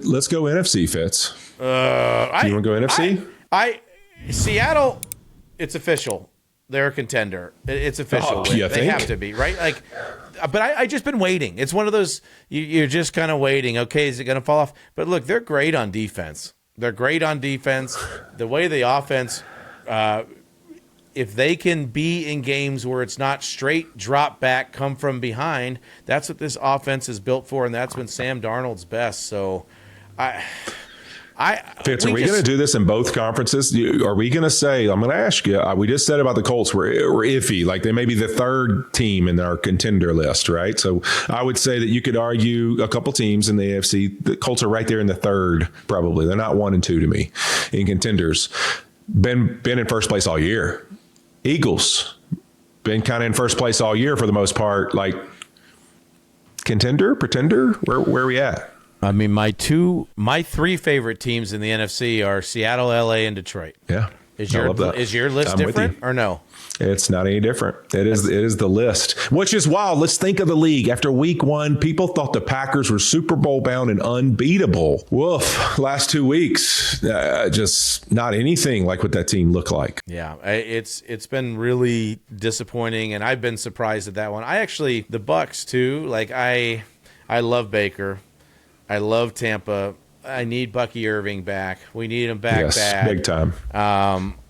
let's go NFC, Fitz. You want to go NFC? Seattle, it's official. They're a contender. It's official. They have to be, right? Like, but I just been waiting. It's one of those, you're just kind of waiting. Okay, is it going to fall off? But look, they're great on defense. The way the offense, if they can be in games where it's not straight drop back, come from behind, that's what this offense is built for, and that's been Sam Darnold's best. So, Fitz, are we going to do this in both conferences? Are we going to say, I'm going to ask you, we just said about the Colts were iffy, like they may be the third team in our contender list, right? So I would say that you could argue a couple teams in the AFC. The Colts are right there in the third, probably. They're not 1 and 2 to me in contenders. Been in first place all year. Eagles, been kind of in first place all year for the most part. Like contender, pretender, where are we at? I mean, my 3 favorite teams in the NFC are Seattle, LA, and Detroit. Yeah. Is your list different or no? It's not any different. It is the list, which is wild. Let's think of the league. After week 1, people thought the Packers were Super Bowl bound and unbeatable. Woof. Last 2 weeks, just not anything like what that team looked like. Yeah, it's been really disappointing, and I've been surprised at that one. The Bucks too. Like I love Baker. I love Tampa. I need Bucky Irving back. We need him back bad. Big time.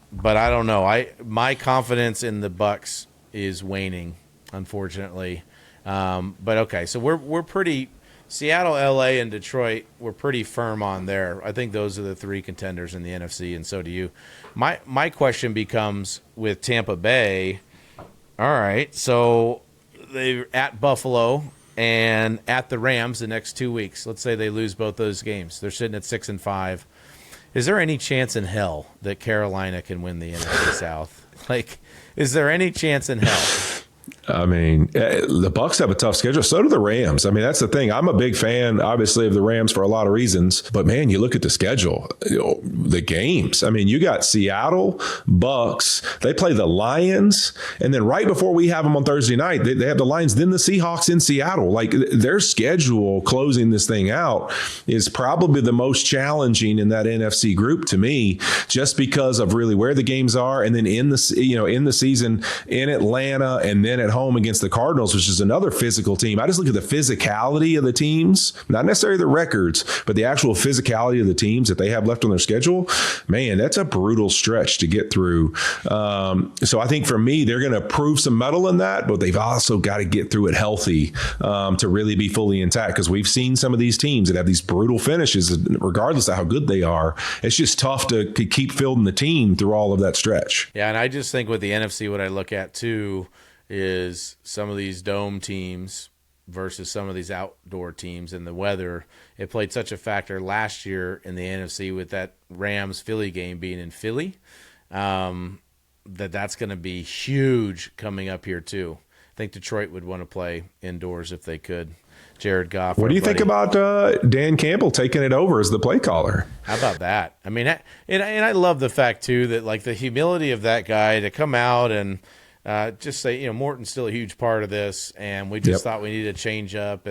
But I don't know. My confidence in the Bucks is waning, unfortunately. But okay, so we're pretty Seattle, LA, and Detroit. We're pretty firm on there. I think those are the 3 contenders in the NFC, and so do you. My question becomes with Tampa Bay. All right, so they're at Buffalo and at the Rams the next 2 weeks. Let's say they lose both those games. They're sitting at 6-5. Is there any chance in hell that Carolina can win the NFC South? Like, is there any chance in hell? I mean, the Bucs have a tough schedule. So do the Rams. I mean, that's the thing. I'm a big fan, obviously, of the Rams for a lot of reasons. But, man, you look at the schedule, the games. I mean, you got Seattle, Bucs. They play the Lions. And then right before we have them on Thursday night, they have the Lions, then the Seahawks in Seattle. Like, their schedule closing this thing out is probably the most challenging in that NFC group to me, just because of really where the games are. And then in the season in Atlanta, and then at home against the Cardinals, which is another physical team. I just look at the physicality of the teams, not necessarily the records, but the actual physicality of the teams that they have left on their schedule. Man, that's a brutal stretch to get through. So I think for me, they're going to prove some mettle in that, but they've also got to get through it healthy to really be fully intact, because we've seen some of these teams that have these brutal finishes, regardless of how good they are. It's just tough to keep fielding the team through all of that stretch. Yeah, and I just think with the NFC, what I look at too is some of these dome teams versus some of these outdoor teams, and the weather. It played such a factor last year in the NFC with that Rams-Philly game being in Philly, that's going to be huge coming up here too. I think Detroit would want to play indoors if they could. Jared Goff. What do you think about Dan Campbell taking it over as the play caller? How about that? I mean, and I love the fact too that like the humility of that guy to come out and just say, Morton's still a huge part of this, and we just thought we needed a change up.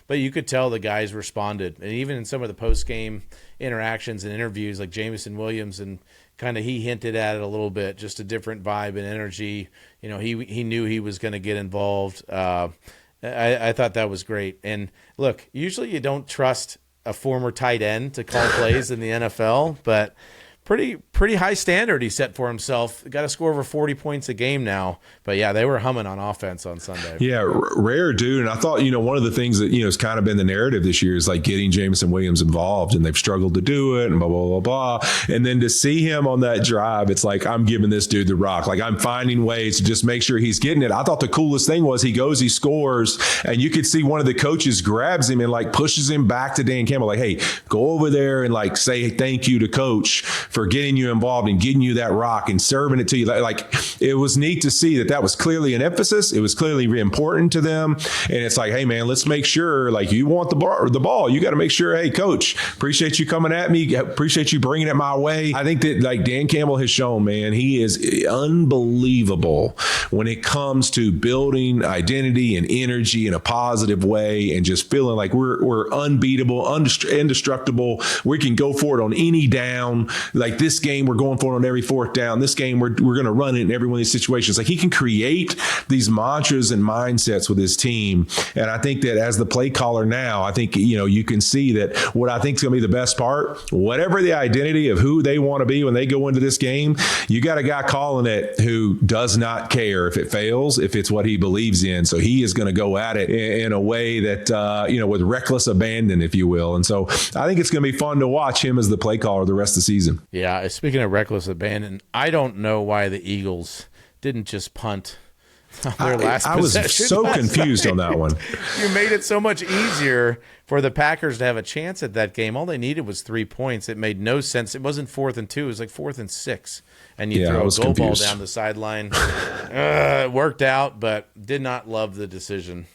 But you could tell the guys responded. And even in some of the post-game interactions and interviews, like Jameson Williams, and kind of he hinted at it a little bit, just a different vibe and energy. He knew he was going to get involved. I thought that was great. And, look, usually you don't trust a former tight end to call plays in the NFL, but – Pretty high standard he set for himself. Got to score over 40 points a game now. But, yeah, they were humming on offense on Sunday. Yeah, rare dude. And I thought, one of the things that, has kind of been the narrative this year is like getting Jameson Williams involved, and they've struggled to do it and blah, blah, blah, blah. And then to see him on that drive, it's like, I'm giving this dude the rock. Like, I'm finding ways to just make sure he's getting it. I thought the coolest thing was he goes, he scores, and you could see one of the coaches grabs him and like pushes him back to Dan Campbell. Like, hey, go over there and like say thank you to coach for getting you involved and getting you that rock and serving it to you. Like, it was neat to see that was clearly an emphasis. It was clearly important to them. And it's like, hey, man, let's make sure, like, you want the ball. You got to make sure, hey, coach, appreciate you coming at me. Appreciate you bringing it my way. I think that, like, Dan Campbell has shown, man, he is unbelievable when it comes to building identity and energy in a positive way and just feeling like we're unbeatable, indestructible. We can go for it on any down. Like, this game, we're going for it on every fourth down. This game, we're going to run it in every one of these situations. Like, he can create these mantras and mindsets with his team. And I think that as the play caller now, I think, you can see that what I think is going to be the best part, whatever the identity of who they want to be when they go into this game, you got a guy calling it who does not care if it fails, if it's what he believes in. So he is going to go at it in a way that, with reckless abandon, if you will. And so I think it's going to be fun to watch him as the play caller the rest of the season. Yeah, speaking of reckless abandon, I don't know why the Eagles didn't just punt their last possession. I was so confused on that one. You made it so much easier for the Packers to have a chance at that game. All they needed was 3 points. It made no sense. It wasn't 4th and 2. It was like 4th and 6. And you throw a goal ball down the sideline. It worked out, but did not love the decision.